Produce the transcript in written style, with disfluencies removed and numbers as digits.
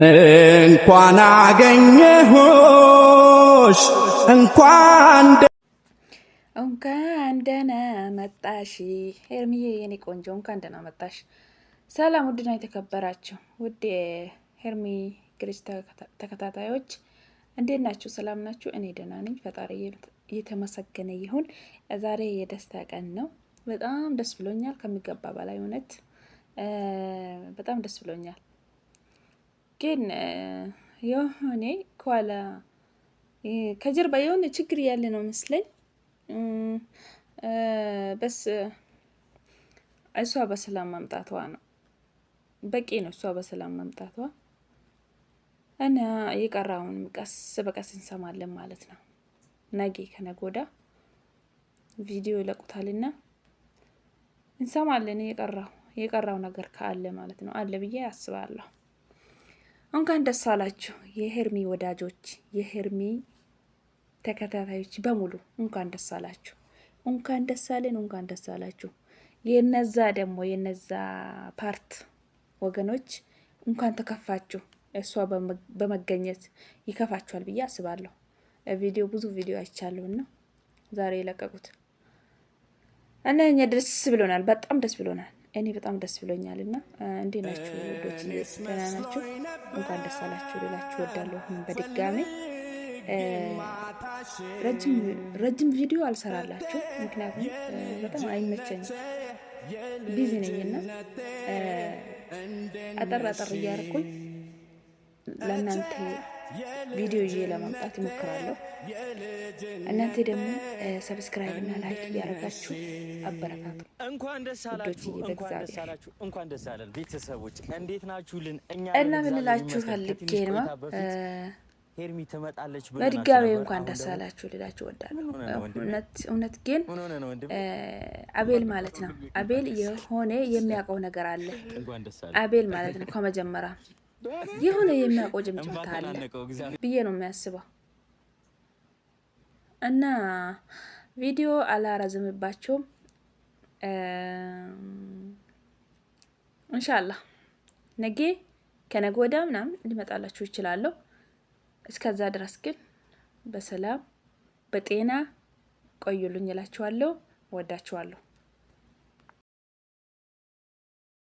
እንኳን አገኘሁሽ እንኳን ደህና መጣሽ ሄርሚዬ የኔ ቆንጆ እንኳን ደህና መጣሽ። ሰላም ውድና የተከበራችሁ ውድ ሄርሚ ግሬስ ተከታታዮች እንዴት ናችሁ? ሰላም ናችሁ? እኔ ደህና ነኝ። ፈጣሪ እየተመሰገነ ይሁን። ዛሬ የደስታ ቀን ነው። በጣም ደስ ብሎኛል ከሚገባ በላይ እውነት በጣም ደስ ብሎኛል። ግን የሆነ ከኋላ ከጀርባ የሆነ ችግር ያለ ነው መስለኝ። በስ እሷ በሰላም መምጣቷ ነው በቂ ነው። እሷ በሰላም መምጣቷ እና የቀራውንም ቀስ በቀስ እንሰማለን ማለት ነው። ነገ ከነገ ወዲያ ቪዲዮ ይለቁታልና እንሰማለን። የቀራው ነገር ካለ ማለት ነው አለ ብዬ አስባለሁ። እንኳን ደስ አላችሁ የሄርሚ ወዳጆች፣ የሄርሚ ተከታታዮች በሙሉ እንኳን ደስ አላችሁ፣ እንኳን ደስ አለን፣ እንኳን ደስ አላችሁ። የነዛ ደግሞ የነዛ ፓርት ወገኖች እንኳን ተከፋችሁ። እሷ በመገኘት ይከፋችኋል ብዬ አስባለሁ። ብዙ ቪዲዮ አይቻለሁና ዛሬ የለቀቁት እና እኛ ደስ ብሎናል፣ በጣም ደስ ብሎናል። እኔ በጣም ደስ ብሎኛል። እና እንዴት ናችሁ ወዶች? ደህና ናችሁ? እንኳን ደስ አላችሁ ልላችሁ ወዳለሁ። በድጋሚ ረጅም ቪዲዮ አልሰራላችሁ፣ ምክንያቱም በጣም አይመቸኝም፣ ቢዚ ነኝና አጠር እያደረኩኝ ለእናንተ ቪዲዮ ይዤ ለማምጣት እሞክራለሁ። እናንተ ደግሞ ሰብስክራይብ እና ላይክ እያደረጋችሁ አበረታቱ። እንኳን ደስ አላችሁ፣ እንኳን ደስ አለን ቤተሰቦች፣ እንዴት ናችሁልን? እኛ እና ምን ልላችሁ ፈልጌ ነው ሄርሚ ትመጣለች ብለናል። በድጋሚ እንኳን ደስ አላችሁ ልላችሁ እወዳለሁ። እውነት ግን አቤል ማለት ነው አቤል የሆነ የሚያውቀው ነገር አለ። አቤል ማለት ነው ከመጀመሪያ የሆነ የሚያውቀው ጭምጭምታ አለ ብዬ ነው የሚያስበው። እና ቪዲዮ አላረዝምባቸውም። ኢንሻአላህ ነገ ከነገ ወዲያ ምናምን ሊመጣላችሁ ይችላለሁ። እስከዛ ድረስ ግን በሰላም በጤና ቆዩልኝ እላችኋለሁ። ወዳችኋለሁ።